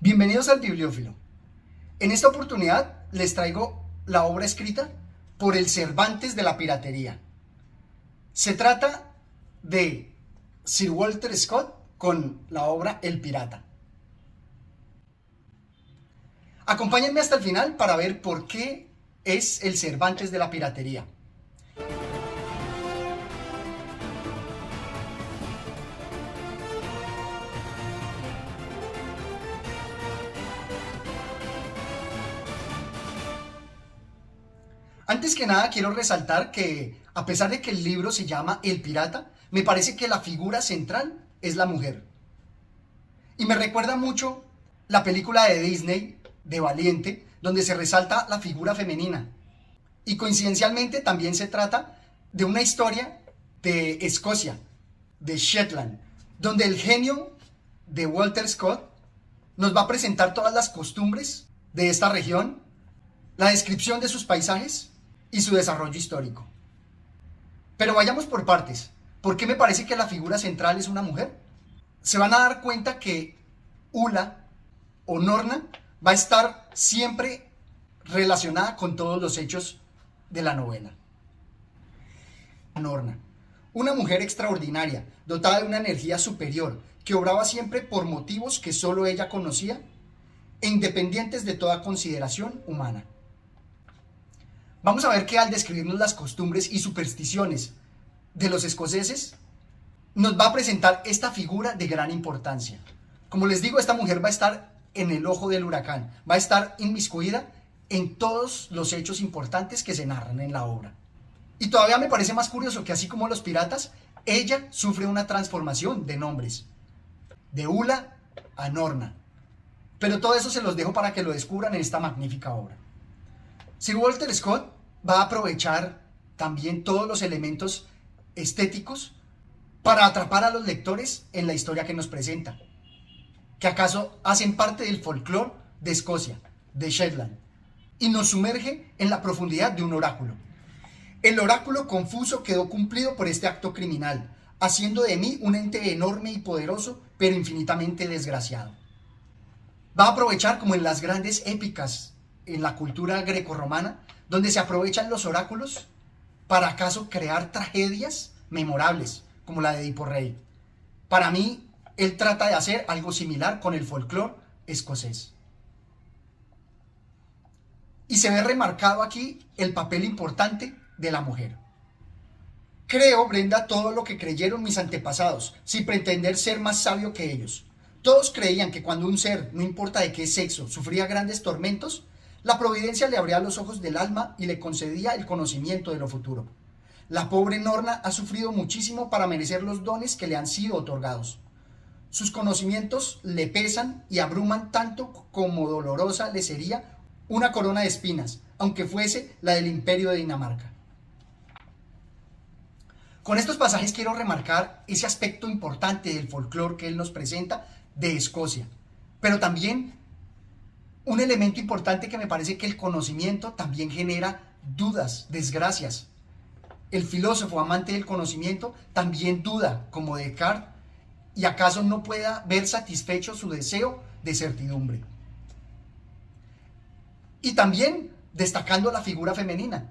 Bienvenidos al Bibliófilo. En esta oportunidad les traigo la obra escrita por el Cervantes de la piratería. Se trata de Sir Walter Scott con la obra El Pirata. Acompáñenme hasta el final para ver por qué es el Cervantes de la piratería. Antes que nada quiero resaltar que a pesar de que el libro se llama El Pirata, me parece que la figura central es la mujer. Y me recuerda mucho la película de Disney de Valiente, donde se resalta la figura femenina. Y coincidencialmente también se trata de una historia de Escocia, de Shetland, donde el genio de Walter Scott nos va a presentar todas las costumbres de esta región, la descripción de sus paisajes y su desarrollo histórico. Pero vayamos por partes. ¿Por qué me parece que la figura central es una mujer? Se van a dar cuenta que Ula o Norna va a estar siempre relacionada con todos los hechos de la novela. Norna, una mujer extraordinaria, dotada de una energía superior, que obraba siempre por motivos que solo ella conocía e independientes de toda consideración humana. Vamos a ver que al describirnos las costumbres y supersticiones de los escoceses, nos va a presentar esta figura de gran importancia. Como les digo, esta mujer va a estar en el ojo del huracán, va a estar inmiscuida en todos los hechos importantes que se narran en la obra. Y todavía me parece más curioso que así como los piratas, ella sufre una transformación de nombres, de Ula a Norna. Pero todo eso se los dejo para que lo descubran en esta magnífica obra. Sir Walter Scott va a aprovechar también todos los elementos estéticos para atrapar a los lectores en la historia que nos presenta, que acaso hacen parte del folclore de Escocia, de Shetland, y nos sumerge en la profundidad de un oráculo. El oráculo confuso quedó cumplido por este acto criminal, haciendo de mí un ente enorme y poderoso, pero infinitamente desgraciado. Va a aprovechar, como en las grandes épicas en la cultura grecorromana, donde se aprovechan los oráculos para acaso crear tragedias memorables, como la de Edipo Rey. Para mí, él trata de hacer algo similar con el folclore escocés. Y se ve remarcado aquí el papel importante de la mujer. Creo, Brenda, todo lo que creyeron mis antepasados, sin pretender ser más sabio que ellos. Todos creían que cuando un ser, no importa de qué sexo, sufría grandes tormentos, la providencia le abría los ojos del alma y le concedía el conocimiento de lo futuro. La pobre Norna ha sufrido muchísimo para merecer los dones que le han sido otorgados. Sus conocimientos le pesan y abruman tanto como dolorosa le sería una corona de espinas, aunque fuese la del Imperio de Dinamarca. Con estos pasajes quiero remarcar ese aspecto importante del folclore que él nos presenta de Escocia, pero también un elemento importante que me parece que el conocimiento también genera dudas, desgracias. El filósofo amante del conocimiento también duda, como Descartes, y acaso no pueda ver satisfecho su deseo de certidumbre. Y también destacando la figura femenina,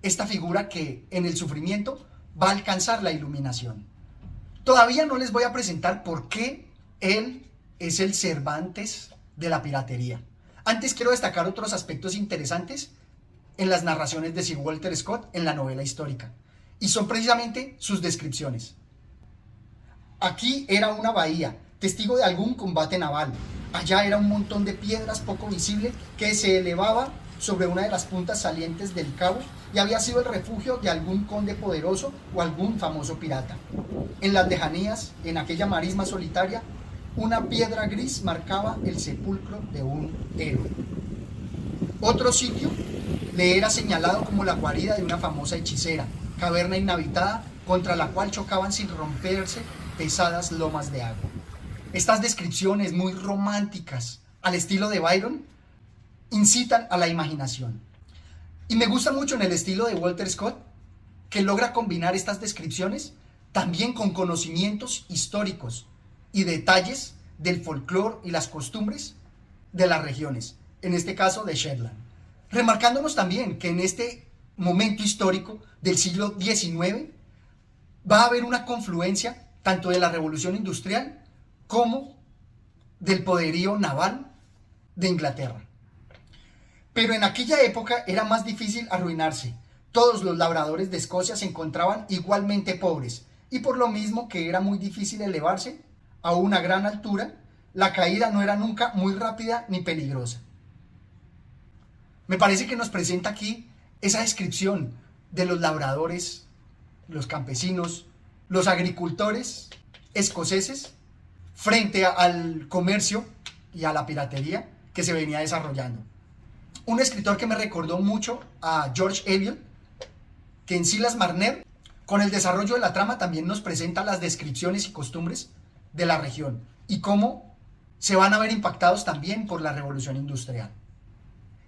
esta figura que en el sufrimiento va a alcanzar la iluminación. Todavía no les voy a presentar por qué él es el Cervantes de la piratería. Antes quiero destacar otros aspectos interesantes en las narraciones de Sir Walter Scott en la novela histórica, y son precisamente sus descripciones. Aquí era una bahía, testigo de algún combate naval. Allá era un montón de piedras poco visible que se elevaba sobre una de las puntas salientes del cabo y había sido el refugio de algún conde poderoso o algún famoso pirata. En las lejanías, en aquella marisma solitaria, una piedra gris marcaba el sepulcro de un héroe. Otro sitio le era señalado como la guarida de una famosa hechicera, caverna inhabitada contra la cual chocaban sin romperse pesadas lomas de agua. Estas descripciones muy románticas, al estilo de Byron, incitan a la imaginación. Y me gusta mucho en el estilo de Walter Scott, que logra combinar estas descripciones también con conocimientos históricos y detalles del folclore y las costumbres de las regiones, en este caso de Shetland. Remarcándonos también que en este momento histórico del siglo XIX va a haber una confluencia tanto de la revolución industrial como del poderío naval de Inglaterra. Pero en aquella época era más difícil arruinarse. Todos los labradores de Escocia se encontraban igualmente pobres y por lo mismo que era muy difícil elevarse a una gran altura, la caída no era nunca muy rápida ni peligrosa. Me parece que nos presenta aquí esa descripción de los labradores, los campesinos, los agricultores escoceses frente al comercio y a la piratería que se venía desarrollando. Un escritor que me recordó mucho a George Eliot, que en Silas Marner, con el desarrollo de la trama, también nos presenta las descripciones y costumbres de la región y cómo se van a ver impactados también por la revolución industrial.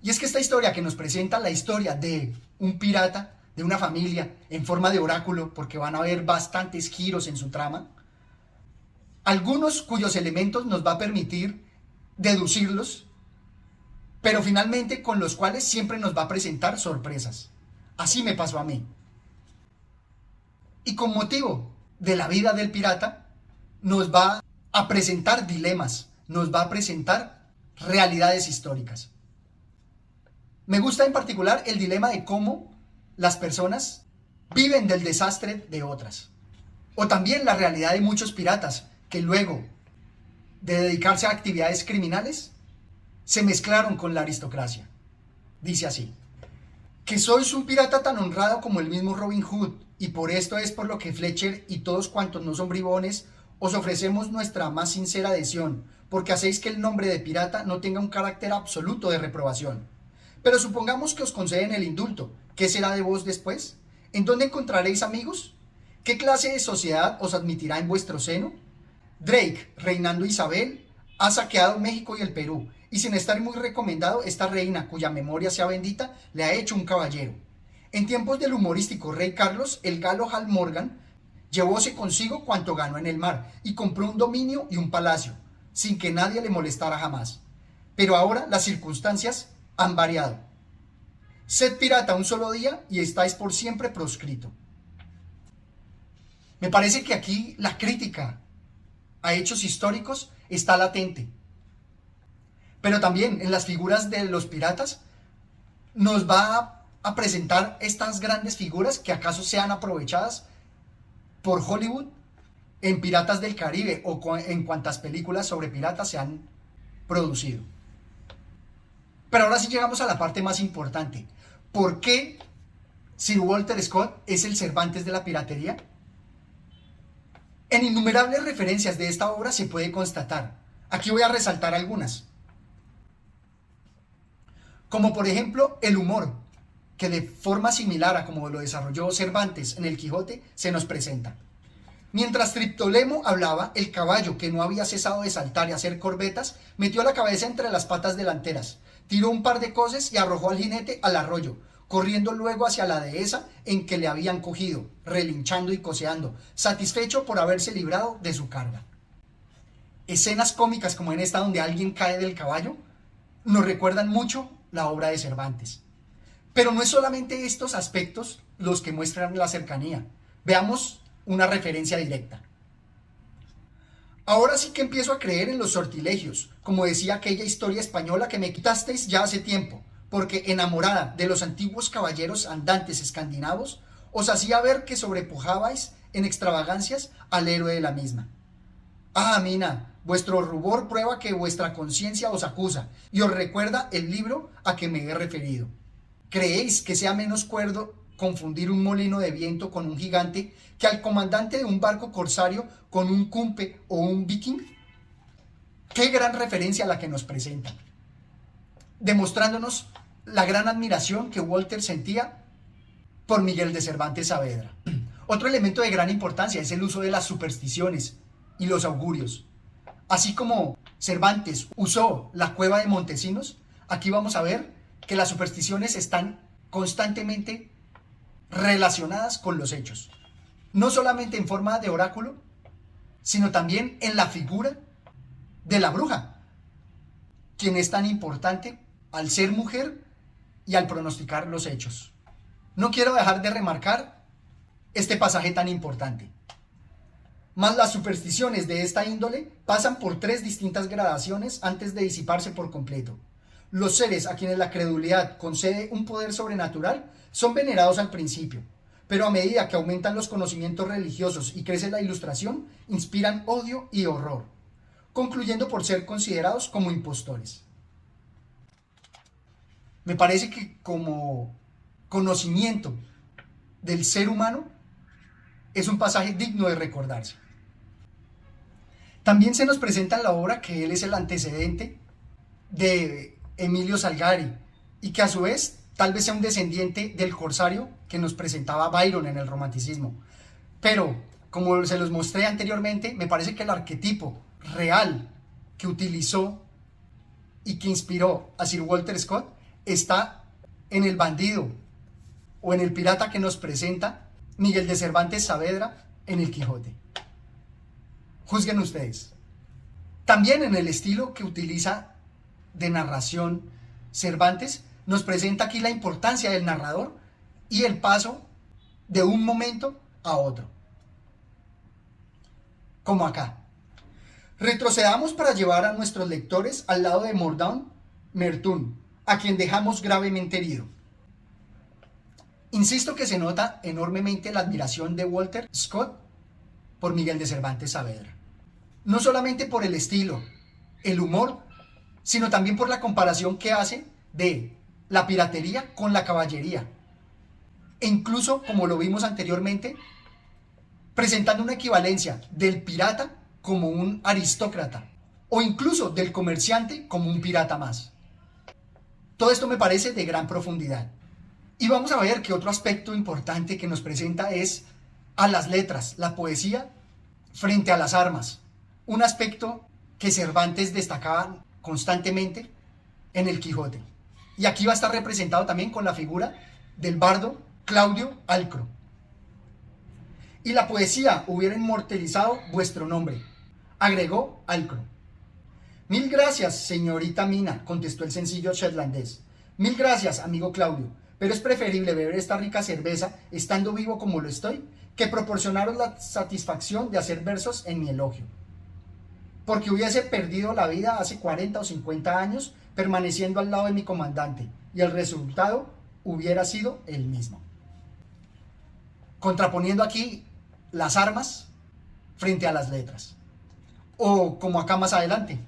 Y es que esta historia que nos presenta la historia de un pirata, de una familia en forma de oráculo, porque van a haber bastantes giros en su trama, algunos cuyos elementos nos va a permitir deducirlos, pero finalmente con los cuales siempre nos va a presentar sorpresas. Así me pasó a mí. Y con motivo de la vida del pirata, nos va a presentar dilemas, nos va a presentar realidades históricas. Me gusta en particular el dilema de cómo las personas viven del desastre de otras. O también la realidad de muchos piratas que luego de dedicarse a actividades criminales se mezclaron con la aristocracia. Dice así: que sois un pirata tan honrado como el mismo Robin Hood, y por esto es por lo que Fletcher y todos cuantos no son bribones os ofrecemos nuestra más sincera adhesión, porque hacéis que el nombre de pirata no tenga un carácter absoluto de reprobación. Pero supongamos que os conceden el indulto, ¿qué será de vos después? ¿En dónde encontraréis amigos? ¿Qué clase de sociedad os admitirá en vuestro seno? Drake, reinando Isabel, ha saqueado México y el Perú, y sin estar muy recomendado, esta reina, cuya memoria sea bendita, le ha hecho un caballero. En tiempos del humorístico rey Carlos, el galo Hal Morgan llevóse consigo cuanto ganó en el mar, y compró un dominio y un palacio, sin que nadie le molestara jamás. Pero ahora las circunstancias han variado. Sed pirata un solo día y estáis por siempre proscrito. Me parece que aquí la crítica a hechos históricos está latente. Pero también en las figuras de los piratas nos va a presentar estas grandes figuras que acaso sean aprovechadas por Hollywood en Piratas del Caribe o en cuantas películas sobre piratas se han producido. Pero ahora sí llegamos a la parte más importante. ¿Por qué Sir Walter Scott es el Cervantes de la piratería? En innumerables referencias de esta obra se puede constatar. Aquí voy a resaltar algunas. Como por ejemplo el humor, que de forma similar a como lo desarrolló Cervantes en el Quijote, se nos presenta. Mientras Triptolemo hablaba, el caballo, que no había cesado de saltar y hacer corvetas, metió la cabeza entre las patas delanteras, tiró un par de coces y arrojó al jinete al arroyo, corriendo luego hacia la dehesa en que le habían cogido, relinchando y coceando, satisfecho por haberse librado de su carga. Escenas cómicas como en esta donde alguien cae del caballo nos recuerdan mucho la obra de Cervantes. Pero no es solamente estos aspectos los que muestran la cercanía. Veamos una referencia directa. Ahora sí que empiezo a creer en los sortilegios, como decía aquella historia española que me quitasteis ya hace tiempo, porque enamorada de los antiguos caballeros andantes escandinavos, os hacía ver que sobrepujabais en extravagancias al héroe de la misma. Ah, Mina, vuestro rubor prueba que vuestra conciencia os acusa y os recuerda el libro a que me he referido. ¿Creéis que sea menos cuerdo confundir un molino de viento con un gigante que al comandante de un barco corsario con un cumpe o un viking? Qué gran referencia la que nos presentan, demostrándonos la gran admiración que Walter sentía por Miguel de Cervantes Saavedra. Otro elemento de gran importancia es el uso de las supersticiones y los augurios. Así como Cervantes usó la cueva de Montesinos, aquí vamos a ver que las supersticiones están constantemente relacionadas con los hechos. No solamente en forma de oráculo, sino también en la figura de la bruja. quien es tan importante al ser mujer y al pronosticar los hechos. No quiero dejar de remarcar este pasaje tan importante. Mas las supersticiones de esta índole pasan por 3 distintas gradaciones antes de disiparse por completo. Los seres a quienes la credulidad concede un poder sobrenatural son venerados al principio, pero a medida que aumentan los conocimientos religiosos y crece la ilustración, inspiran odio y horror, concluyendo por ser considerados como impostores. Me parece que como conocimiento del ser humano es un pasaje digno de recordarse. También se nos presenta en la obra que él es el antecedente de Emilio Salgari y que a su vez tal vez sea un descendiente del corsario que nos presentaba Byron en el romanticismo. Pero, como se los mostré anteriormente, me parece que el arquetipo real que utilizó y que inspiró a Sir Walter Scott está en el bandido o en el pirata que nos presenta Miguel de Cervantes Saavedra en El Quijote. Juzguen ustedes. También en el estilo que utiliza de narración Cervantes, nos presenta aquí la importancia del narrador y el paso de un momento a otro. Como acá. Retrocedamos para llevar a nuestros lectores al lado de Mordaunt Mertun, a quien dejamos gravemente herido. Insisto que se nota enormemente la admiración de Walter Scott por Miguel de Cervantes Saavedra. No solamente por el estilo, el humor, sino también por la comparación que hace de la piratería con la caballería. E incluso, como lo vimos anteriormente, presentando una equivalencia del pirata como un aristócrata, o incluso del comerciante como un pirata más. Todo esto me parece de gran profundidad. Y vamos a ver que otro aspecto importante que nos presenta es a las letras, la poesía frente a las armas. Un aspecto que Cervantes destacaba constantemente en El Quijote. Y aquí va a estar representado también con la figura del bardo Claudio Alcro. Y la poesía hubiera inmortalizado vuestro nombre, agregó Alcro. Mil gracias, señorita Mina, contestó el sencillo shetlandés. Mil gracias, amigo Claudio, pero es preferible beber esta rica cerveza estando vivo como lo estoy, que proporcionaros la satisfacción de hacer versos en mi elogio. Porque hubiese perdido la vida hace 40 o 50 años permaneciendo al lado de mi comandante, y el resultado hubiera sido el mismo. Contraponiendo aquí las armas frente a las letras. O como acá más adelante.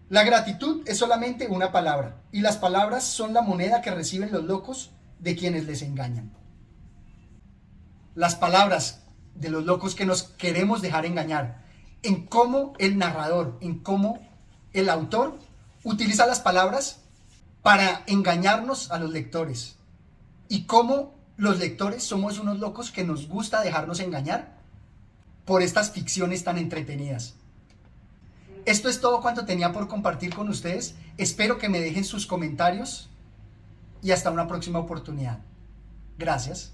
La gratitud es solamente una palabra, y las palabras son la moneda que reciben los locos de quienes les engañan. Las palabras de los locos que nos queremos dejar engañar, en cómo el narrador, en cómo el autor utiliza las palabras para engañarnos a los lectores, y cómo los lectores somos unos locos que nos gusta dejarnos engañar por estas ficciones tan entretenidas. Esto es todo cuanto tenía por compartir con ustedes. Espero que me dejen sus comentarios y hasta una próxima oportunidad. Gracias.